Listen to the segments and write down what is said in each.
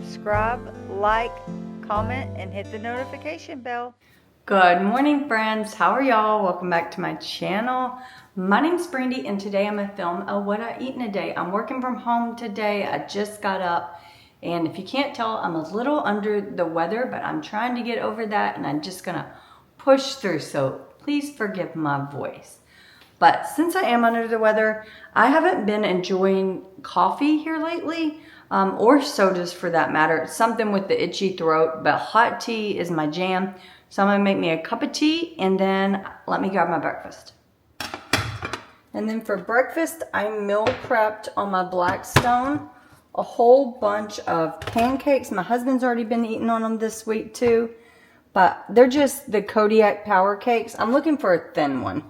subscribe, like, comment, and hit the notification bell. Good morning, friends. How are y'all? Welcome back to my channel. My name's Brandy, and today I'm gonna film a what I eat in a day. I'm working from home today. I just got up, and if you can't tell, I'm a little under the weather, but I'm trying to get over that, and I'm just gonna push through. So please forgive my voice. But since I am under the weather, I haven't been enjoying coffee here lately, or sodas for that matter. It's something with the itchy throat, but hot tea is my jam. So I'm gonna make me a cup of tea and then let me grab my breakfast. And then for breakfast, I meal prepped on my Blackstone a whole bunch of pancakes. My husband's already been eating on them this week too, but they're just the Kodiak Power Cakes. I'm looking for a thin one.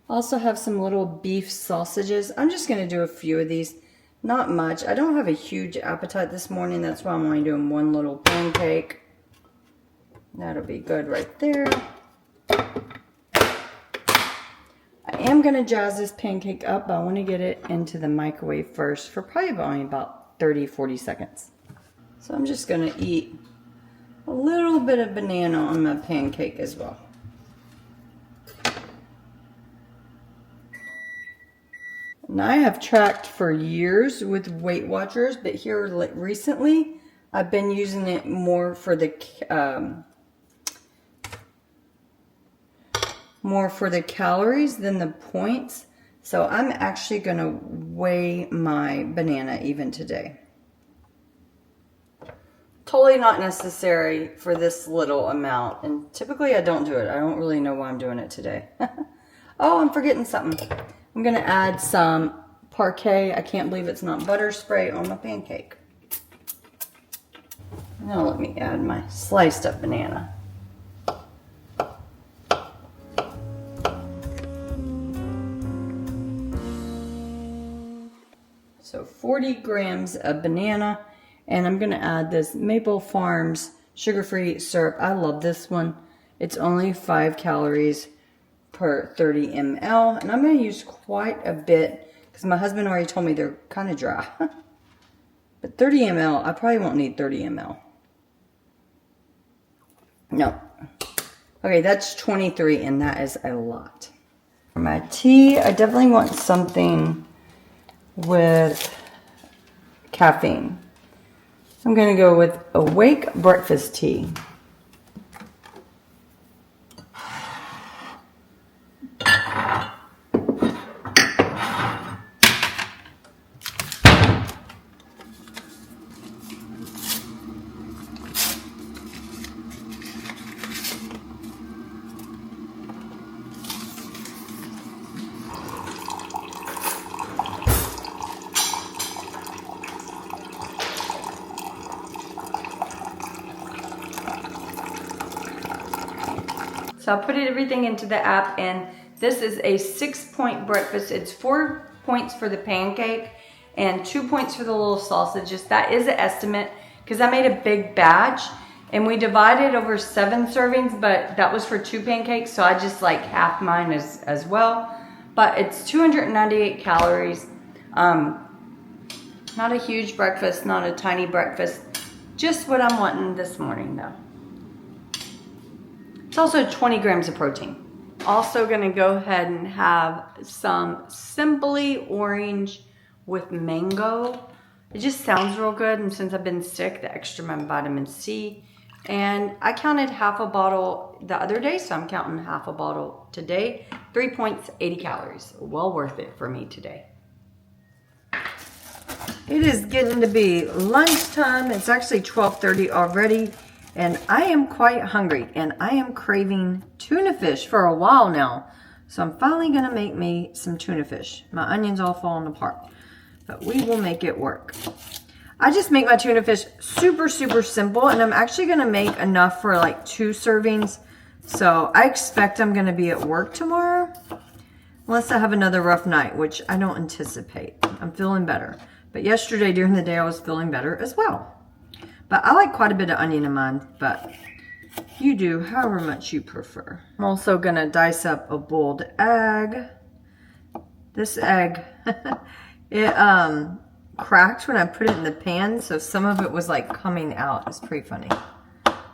Also have some little beef sausages. I'm just going to do a few of these. Not much. I don't have a huge appetite this morning. That's why I'm only doing one little pancake. That'll be good right there. I am going to jazz this pancake up, but I want to get it into the microwave first for probably only about 30-40 seconds. So I'm just going to eat a little bit of banana on my pancake as well. And I have tracked for years with Weight Watchers, but here recently I've been using it more for the calories than the points. So I'm actually going to weigh my banana even today. Totally not necessary for this little amount, and typically I don't do it. I don't really know why I'm doing it today. Oh, I'm forgetting something. I'm going to add some Parquet. I can't believe it's not butter spray on my pancake. Now let me add my sliced up banana. So 40 grams of banana, and I'm going to add this Maple Farms sugar-free syrup. I love this one. It's only 5 calories per 30 ml, and I'm going to use quite a bit because my husband already told me they're kind of dry. But 30 ml, I probably won't need 30 ml. No. Okay, that's 23, and that is a lot. For my tea, I definitely want something with caffeine. I'm going to go with Awake Breakfast Tea. So I put everything into the app, and this is a 6-point breakfast. It's 4 points for the pancake and 2 points for the little sausages. That is an estimate because I made a big batch and we divided over 7 servings, but that was for 2 pancakes, so I just like half mine as well. But it's 298 calories. Not a huge breakfast, not a tiny breakfast. Just what I'm wanting this morning though. It's also 20 grams of protein. Also gonna go ahead and have some Simply Orange with mango. It just sounds real good, and since I've been sick, the extra vitamin C. And I counted half a bottle the other day, so I'm counting half a bottle today. 3 points, 80 calories. Well worth it for me today. It is getting to be lunchtime. It's actually 12:30 already. And I am quite hungry, and I am craving tuna fish for a while now. So I'm finally going to make me some tuna fish. My onions all falling apart, but we will make it work. I just make my tuna fish super, super simple, and I'm actually going to make enough for like 2 servings. So I expect I'm going to be at work tomorrow, unless I have another rough night, which I don't anticipate. I'm feeling better. But yesterday during the day, I was feeling better as well. But I like quite a bit of onion in mine, but you do however much you prefer. I'm also going to dice up a boiled egg. This egg, cracked when I put it in the pan, so some of it was like coming out. It's pretty funny,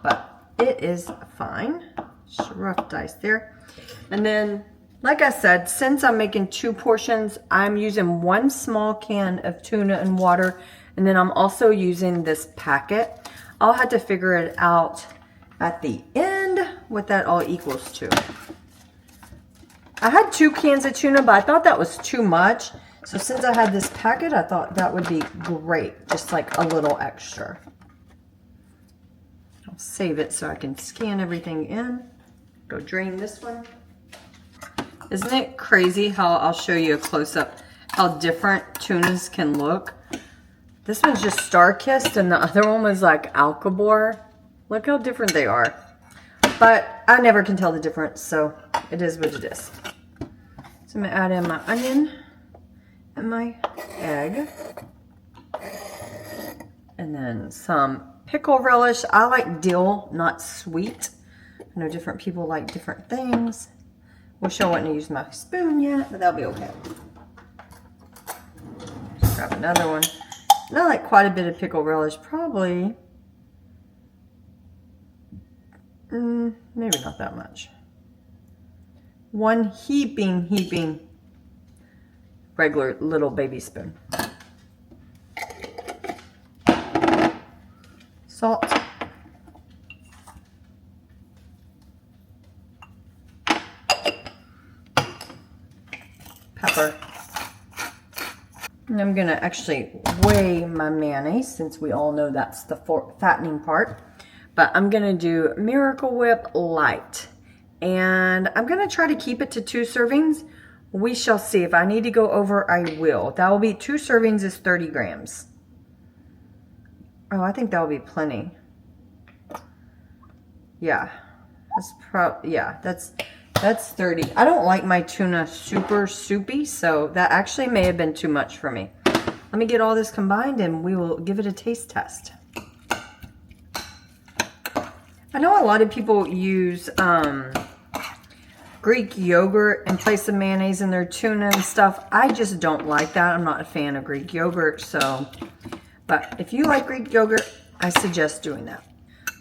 but it is fine. Just rough dice there. And then, like I said, since I'm making 2 portions, I'm using 1 small can of tuna and water, and then I'm also using this packet. I'll have to figure it out at the end what that all equals to. I had 2 cans of tuna, but I thought that was too much. So since I had this packet, I thought that would be great, just like a little extra. I'll save it so I can scan everything in. Go drain this one. Isn't it crazy how I'll show you a close-up how different tunas can look? This one's just star-kissed and the other one was like alcabor. Look how different they are. But I never can tell the difference, so it is what it is. So I'm gonna add in my onion and my egg. And then some pickle relish. I like dill, not sweet. I know different people like different things. Wish I wouldn't use my spoon yet, but that'll be okay. Just grab another one. And I like quite a bit of pickle relish, probably. Maybe not that much. 1 heaping regular little baby spoon. Salt. Pepper. And I'm gonna actually weigh my mayonnaise since we all know that's the fattening part. But I'm gonna do Miracle Whip Light. And I'm gonna try to keep it to 2 servings. We shall see. If I need to go over, I will. That will be 2 servings is 30 grams. Oh, I think that will be plenty. Yeah, that's 30. I don't like my tuna super soupy, so that actually may have been too much for me. Let me get all this combined and we will give it a taste test. I know a lot of people use Greek yogurt in place of mayonnaise in their tuna and stuff. I just don't like that. I'm not a fan of Greek yogurt, so. But if you like Greek yogurt, I suggest doing that.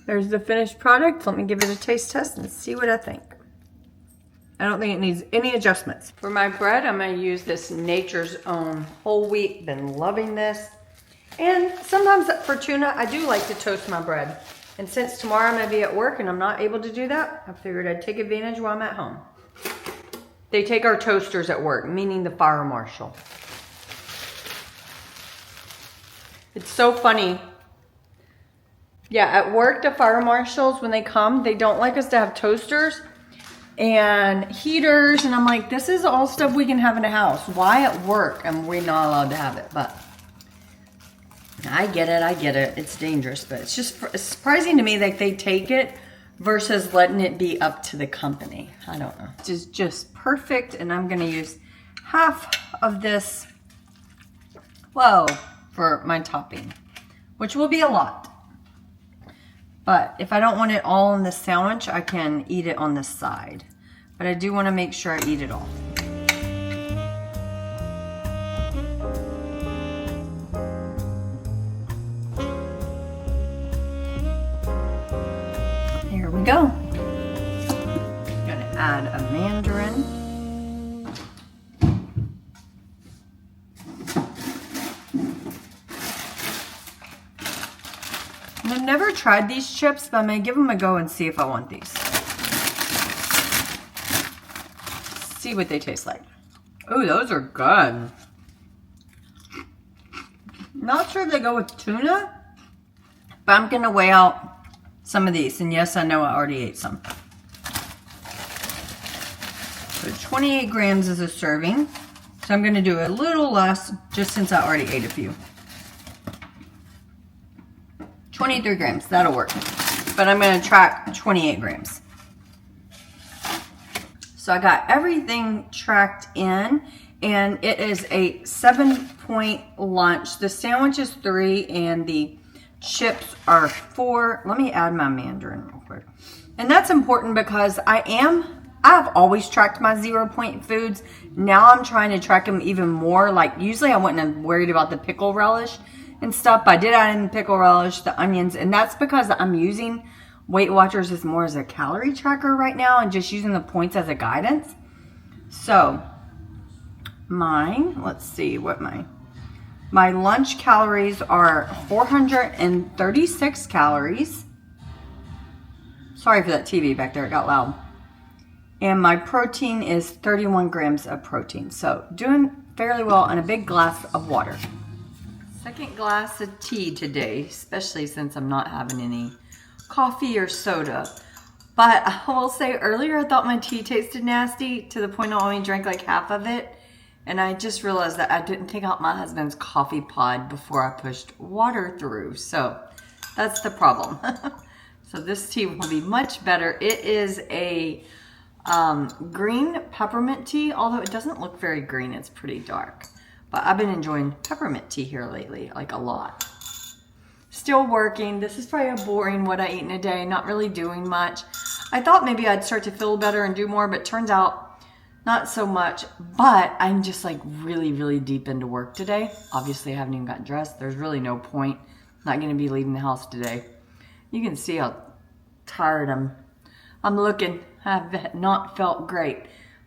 There's the finished product. Let me give it a taste test and see what I think. I don't think it needs any adjustments. For my bread, I'm going to use this Nature's Own whole wheat. Been loving this. And sometimes for tuna, I do like to toast my bread. And since tomorrow I'm going to be at work and I'm not able to do that, I figured I'd take advantage while I'm at home. They take our toasters at work, meaning the fire marshal. It's so funny. Yeah, at work, the fire marshals, when they come, they don't like us to have toasters and heaters. And I'm like, this is all stuff we can have in a house. Why at work am we not allowed to have it? But I get it. It's dangerous, but it's just surprising to me that they take it versus letting it be up to the company. I don't know. This is just perfect, and I'm going to use half of this, for my topping, which will be a lot. But if I don't want it all in the sandwich, I can eat it on the side. But I do want to make sure I eat it all. Here we go. I'm gonna add a mandarin. And I've never tried these chips, but I'm gonna give them a go and see if I want these. See what they taste like. Oh, those are good. Not sure if they go with tuna, but I'm gonna weigh out some of these. And yes, I know I already ate some. So 28 grams is a serving. So I'm gonna do a little less just since I already ate a few. 23 grams, that'll work. But I'm gonna track 28 grams. So I got everything tracked in, and it is a 7-point lunch. The sandwich is 3 and the chips are 4. Let me add my mandarin real quick. And that's important because I am I've always tracked my 0-point foods. Now I'm trying to track them even more. Like usually I wouldn't have worried about the pickle relish and stuff, but I did add in the pickle relish, the onions, and that's because I'm using Weight Watchers as more as a calorie tracker right now and just using the points as a guidance. So mine, let's see what my lunch calories are 436 calories. Sorry for that TV back there, it got loud. And my protein is 31 grams of protein. So doing fairly well, and a big glass of water. Second glass of tea today, especially since I'm not having any coffee or soda. But I will say earlier I thought my tea tasted nasty to the point I only drank like half of it. And I just realized that I didn't take out my husband's coffee pod before I pushed water through. So that's the problem. So this tea will be much better. It is a green peppermint tea, although it doesn't look very green. It's pretty dark. But I've been enjoying peppermint tea here lately, like a lot. Still working. This is probably a boring what I eat in a day, not really doing much. I thought maybe I'd start to feel better and do more, but turns out not so much. But I'm just like really, really deep into work today. Obviously, I haven't even gotten dressed. There's really no point. Not going to be leaving the house today. You can see how tired I'm looking. I've not felt great.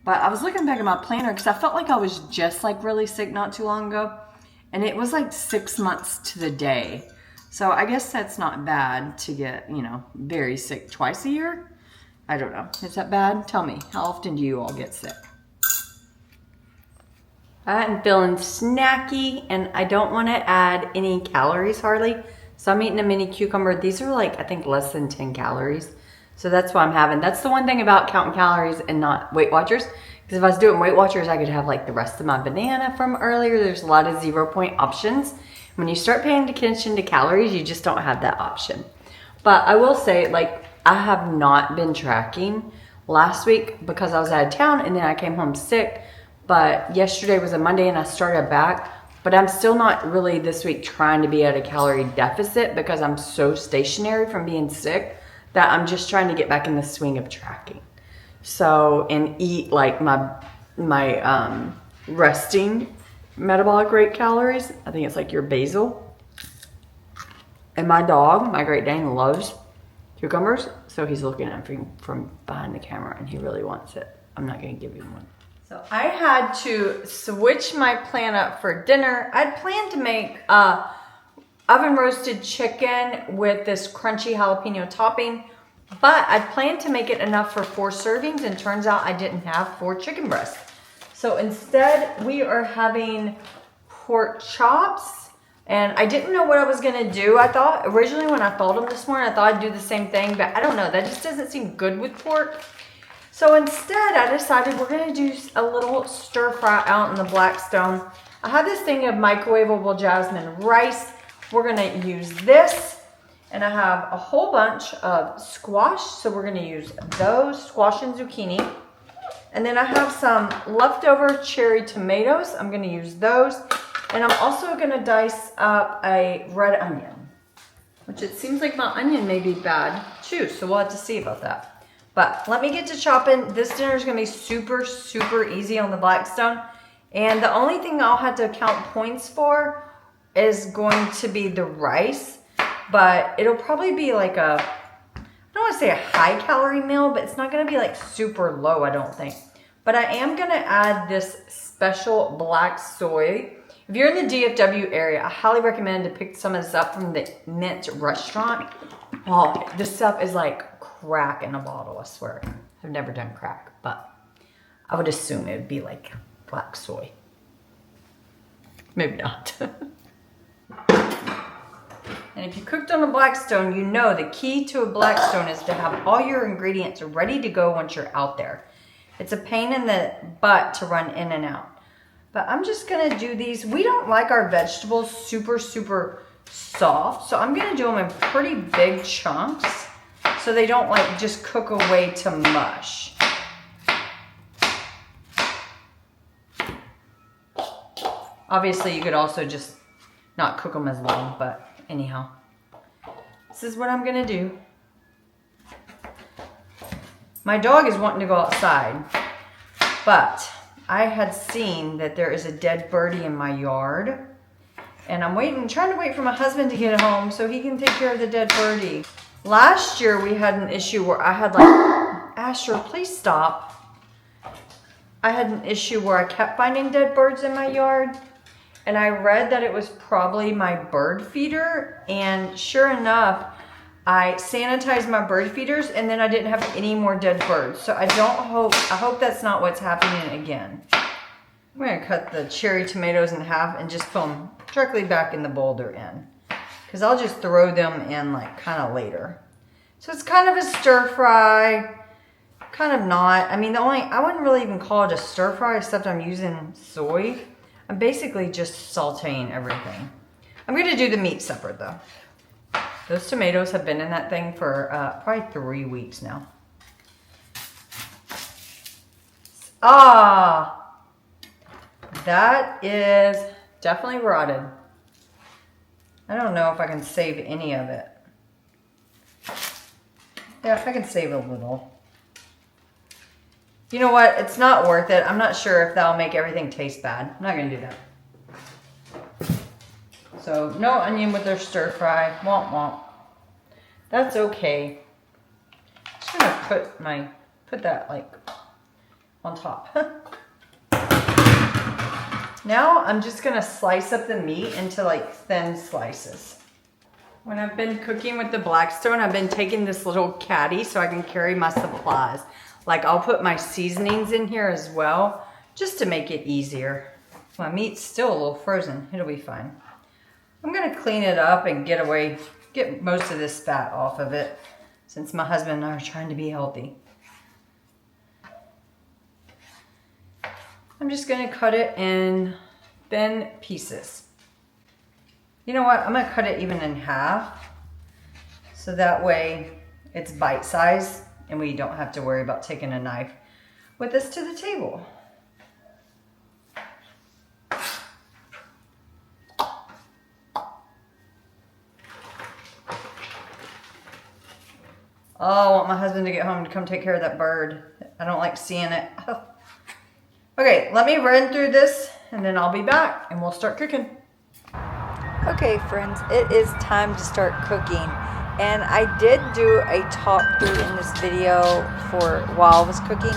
But I was looking back at my planner because I felt like I was just like really sick not too long ago. And it was like 6 months to the day. So I guess that's not bad to get, you know, very sick twice a year. I don't know. Is that bad? Tell me. How often do you all get sick? I'm feeling snacky and I don't want to add any calories hardly. So I'm eating a mini cucumber. These are like, I think less than 10 calories. So that's what I'm having. That's the one thing about counting calories and not Weight Watchers. Because if I was doing Weight Watchers, I could have like the rest of my banana from earlier. There's a lot of 0-point options. When you start paying attention to calories, you just don't have that option. But I will say, like, I have not been tracking last week because I was out of town and then I came home sick. But yesterday was a Monday and I started back. But I'm still not really this week trying to be at a calorie deficit because I'm so stationary from being sick that I'm just trying to get back in the swing of tracking. So, and eat like my resting metabolic rate calories. I think it's like your basal. And my dog, my Great Dane, loves cucumbers. So he's looking at me from behind the camera and he really wants it. I'm not gonna give him one. So I had to switch my plan up for dinner. I'd planned to make oven roasted chicken with this crunchy jalapeno topping, but I'd planned to make it enough for 4 servings and turns out I didn't have 4 chicken breasts. So instead we are having pork chops and I didn't know what I was gonna do. I thought originally when I thought them this morning, I thought I'd do the same thing, but I don't know, that just doesn't seem good with pork. So instead I decided we're gonna do a little stir fry out in the Blackstone. I have this thing of microwavable jasmine rice. We're gonna use this. And I have a whole bunch of squash, so we're gonna use those, squash and zucchini. And then I have some leftover cherry tomatoes. I'm gonna use those. And I'm also gonna dice up a red onion, which it seems like my onion may be bad too, so we'll have to see about that. But let me get to chopping. This dinner is gonna be super, super easy on the Blackstone. And the only thing I'll have to count points for is going to be the rice. But it'll probably be like I don't want to say a high calorie meal, but it's not going to be like super low, I don't think. But I am going to add this special black soy. If you're in the DFW area, I highly recommend to pick some of this up from the Mint restaurant. Oh, this stuff is like crack in a bottle, I swear. I've never done crack, but I would assume it would be like black soy. Maybe not. And if you cooked on a Blackstone, you know the key to a Blackstone is to have all your ingredients ready to go once you're out there. It's a pain in the butt to run in and out. But I'm just gonna do these. We don't like our vegetables super, super soft, so I'm gonna do them in pretty big chunks so they don't like just cook away to mush. Obviously, you could also just not cook them as long, but anyhow, this is what I'm gonna do. My dog is wanting to go outside, but I had seen that there is a dead birdie in my yard, and I'm trying to wait for my husband to get home so he can take care of the dead birdie. Last year we had an issue where I had Asher, please stop. I had an issue where I kept finding dead birds in my yard, and I read that it was probably my bird feeder, and sure enough, I sanitized my bird feeders and then I didn't have any more dead birds. So I hope that's not what's happening again. I'm gonna cut the cherry tomatoes in half and just put them directly back in the boulder in. Cause I'll just throw them in kind of later. So it's kind of a stir fry, kind of not. I mean, I wouldn't really even call it a stir fry except I'm using soy. I'm basically just sauteing everything. I'm gonna do the meat separate though. Those tomatoes have been in that thing for probably 3 weeks now. Ah, that is definitely rotted. I don't know if I can save any of it. Yeah, I can save a little. You know what? It's not worth it. I'm not sure if that'll make everything taste bad. I'm not going to do that. So, no onion with their stir fry. Womp womp. That's okay. Just gonna put that on top. Now I'm just gonna slice up the meat into thin slices. When I've been cooking with the Blackstone, I've been taking this little caddy so I can carry my supplies. I'll put my seasonings in here as well, just to make it easier. My meat's still a little frozen. It'll be fine. I'm gonna clean it up and get most of this fat off of it, since my husband and I are trying to be healthy. I'm just gonna cut it in thin pieces. You know what? I'm gonna cut it even in half, so that way it's bite size and we don't have to worry about taking a knife with us to the table. Oh, I want my husband to get home to come take care of that bird. I don't like seeing it. Okay, let me run through this and then I'll be back and we'll start cooking. Okay, friends, it is time to start cooking. And I did do a talk through in this video for while I was cooking,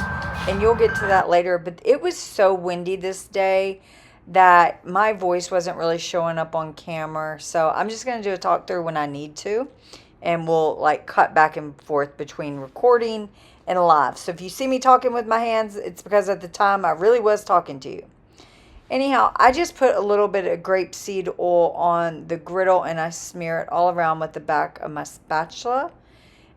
and you'll get to that later. But it was so windy this day that my voice wasn't really showing up on camera. So I'm just going to do a talk through when I need to. And we'll cut back and forth between recording and live. So if you see me talking with my hands, it's because at the time I really was talking to you. Anyhow, I just put a little bit of grapeseed oil on the griddle and I smear it all around with the back of my spatula.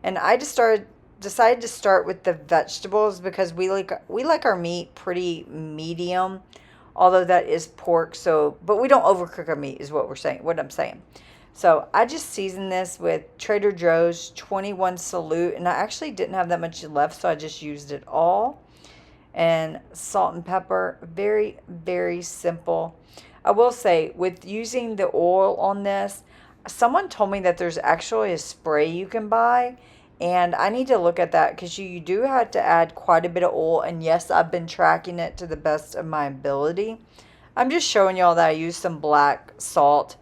And I decided to start with the vegetables because we like our meat pretty medium, although that is pork. But we don't overcook our meat is what I'm saying. So I just seasoned this with Trader Joe's 21 Salute, and I actually didn't have that much left, so I just used it all. And salt and pepper, very, very simple. I will say, with using the oil on this, someone told me that there's actually a spray you can buy, and I need to look at that because you do have to add quite a bit of oil, and yes, I've been tracking it to the best of my ability. I'm just showing y'all that I used some black salt.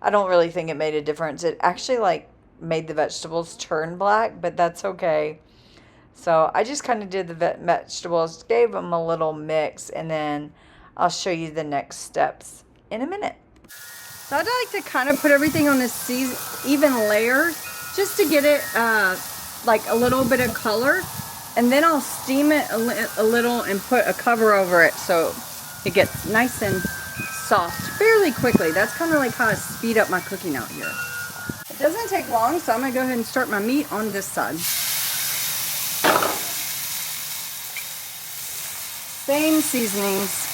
I don't really think it made a difference. It actually made the vegetables turn black, but that's okay. So I just kind of did the vegetables, gave them a little mix, and then I'll show you the next steps in a minute. So I'd like to kind of put everything on this even layer just to get it a little bit of color. And then I'll steam it a little and put a cover over it so it gets nice and soft fairly quickly. That's kind of how I speed up my cooking out here. It doesn't take long, so I'm going to go ahead and start my meat on this side. Same seasonings.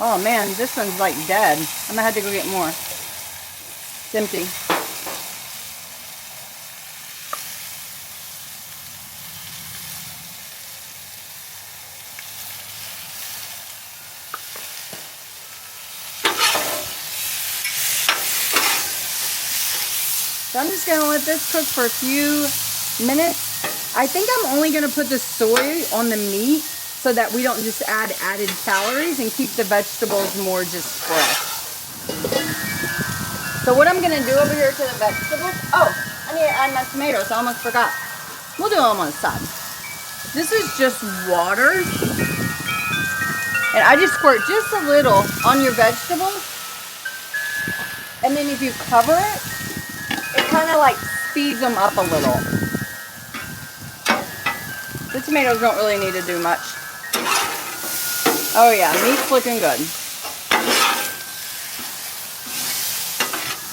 Oh man, this one's dead. I'm going to have to go get more. It's empty. So I'm just going to let this cook for a few minutes. I think I'm only gonna put the soy on the meat so that we don't just add added calories and keep the vegetables more just fresh. So what I'm gonna do over here to the vegetables, oh, I need to add my tomatoes, I almost forgot. We'll do them on the side. This is just water. And I just squirt just a little on your vegetables. And then if you cover it, it kind of like speeds them up a little. The tomatoes don't really need to do much. Oh yeah, meat's looking good.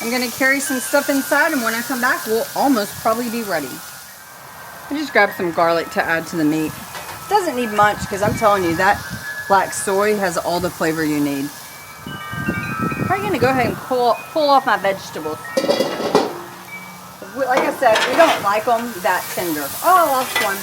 I'm gonna carry some stuff inside, and when I come back, we'll almost probably be ready. I just grabbed some garlic to add to the meat. Doesn't need much, because I'm telling you, that black soy has all the flavor you need. I'm probably gonna go ahead and pull off my vegetables. Like I said, we don't like them that tender. Oh, I lost one.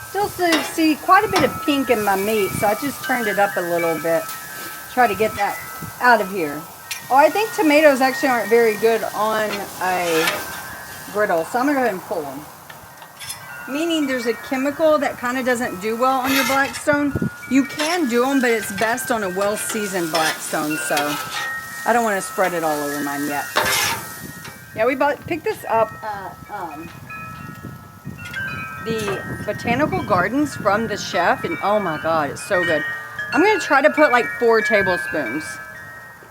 Still see quite a bit of pink in my meat, so I just turned it up a little bit. Try to get that out of here. Oh, I think tomatoes actually aren't very good on a griddle, so I'm gonna go ahead and pull them. Meaning there's a chemical that kind of doesn't do well on your Blackstone. You can do them, but it's best on a well-seasoned Blackstone, so I don't want to spread it all over mine yet. Yeah, we picked this up at the Botanical Gardens from the chef, and oh my god, it's so good. I'm going to try to put like 4 tablespoons.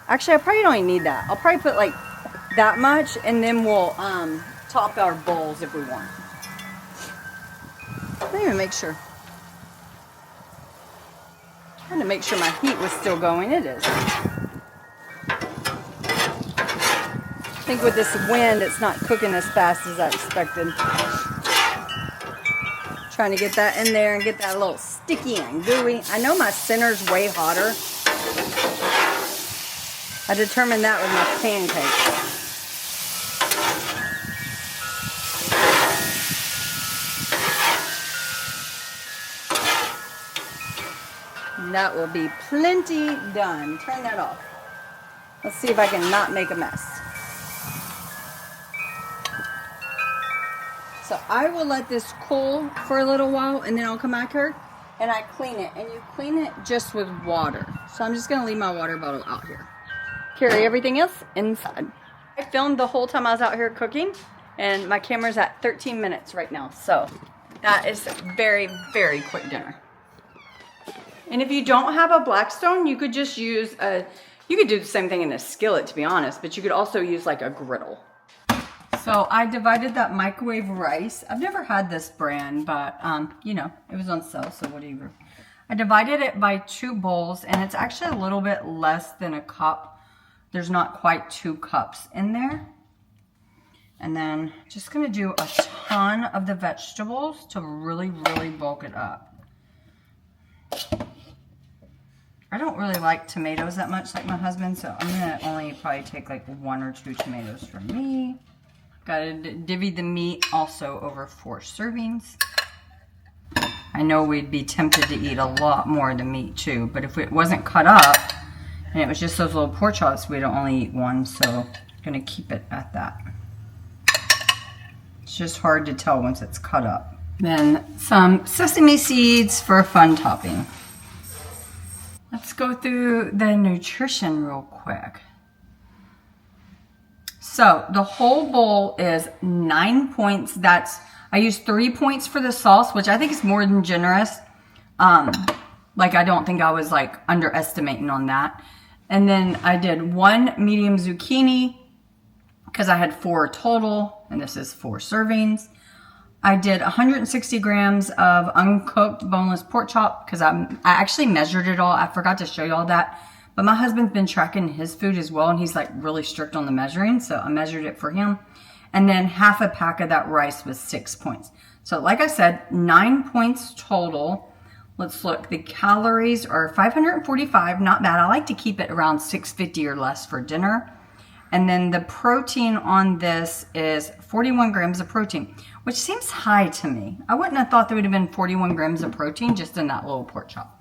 Actually, I probably don't even need that. I'll probably put like that much, and then we'll top our bowls if we want. Let me even make sure. Trying to make sure my heat was still going. It is. I think with this wind, it's not cooking as fast as I expected. Trying to get that in there and get that a little sticky and gooey. I know my center's way hotter. I determined that with my pancakes. And that will be plenty done. Turn that off. Let's see if I can not make a mess. So I will let this cool for a little while, and then I'll come back here and I clean it. And you clean it just with water. So I'm just going to leave my water bottle out here. Carry everything else inside. I filmed the whole time I was out here cooking, and my camera's at 13 minutes right now. So that is very, very quick dinner. And if you don't have a Blackstone, you could just use you could do the same thing in a skillet, to be honest, but you could also use like a griddle. So I divided that microwave rice. I've never had this brand, but you know, it was on sale, so whatever. I divided it by 2 bowls, and it's actually a little bit less than a cup. There's not quite 2 cups in there. And then just gonna do a ton of the vegetables to really, really bulk it up. I don't really like tomatoes that much like my husband, so I'm gonna only probably take like 1 or 2 tomatoes for me. Gotta divvy the meat also over 4 servings. I know we'd be tempted to eat a lot more of the meat too, but if it wasn't cut up and it was just those little pork chops, we'd only eat 1, so I'm gonna keep it at that. It's just hard to tell once it's cut up. Then some sesame seeds for a fun topping. Let's go through the nutrition real quick. So the whole bowl is 9 points. I used 3 points for the sauce, which I think is more than generous. Like I don't think I was like underestimating on that. And then I did 1 medium zucchini because I had 4 total, and this is 4 servings. I did 160 grams of uncooked boneless pork chop because I actually measured it all. I forgot to show you all that. But my husband's been tracking his food as well, and he's like really strict on the measuring, so I measured it for him. And then half a pack of that rice was 6 points. So like I said, 9 points total. Let's look. The calories are 545, not bad. I like to keep it around 650 or less for dinner. And then the protein on this is 41 grams of protein, which seems high to me. I wouldn't have thought there would have been 41 grams of protein just in that little pork chop.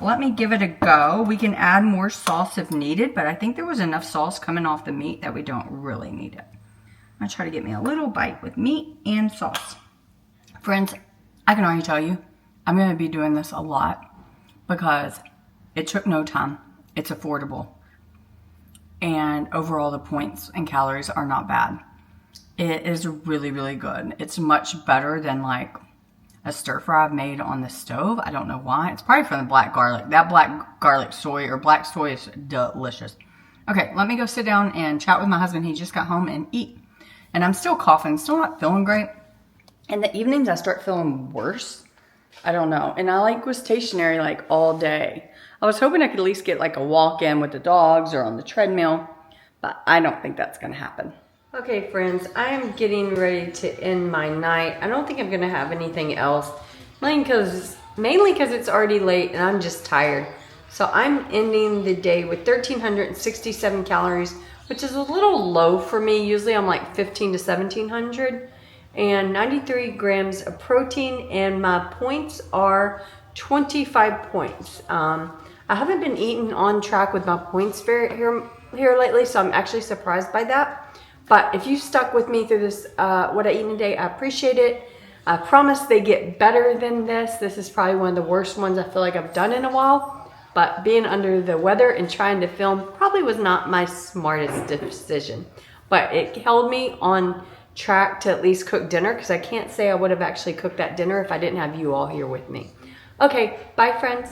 let me give it a go. We can add more sauce if needed, but I think there was enough sauce coming off the meat that we don't really need it. I'm gonna try to get me a little bite with meat and sauce. Friends, I can already tell you, I'm gonna be doing this a lot because it took no time. It's affordable. And overall, the points and calories are not bad. It is really, really good. It's much better than like a stir fry I've made on the stove. I don't know why. It's probably from the black garlic. That black garlic soy or black soy is delicious. Okay, let me go sit down and chat with my husband. He just got home and eat. And I'm still coughing, still not feeling great. In the evenings, I start feeling worse. I don't know. And I like was stationary like all day. I was hoping I could at least get like a walk in with the dogs or on the treadmill, but I don't think that's gonna happen. Okay, friends, I am getting ready to end my night. I don't think I'm gonna have anything else, mainly because it's already late and I'm just tired. So I'm ending the day with 1,367 calories, which is a little low for me. Usually I'm like 15 to 1,700, and 93 grams of protein, and my points are 25 points. I haven't been eating on track with my points here lately, so I'm actually surprised by that. But if you stuck with me through this, what I eat in a day, I appreciate it. I promise they get better than this. This is probably one of the worst ones I feel like I've done in a while. But being under the weather and trying to film probably was not my smartest decision. But it held me on track to at least cook dinner, because I can't say I would have actually cooked that dinner if I didn't have you all here with me. Okay, bye friends.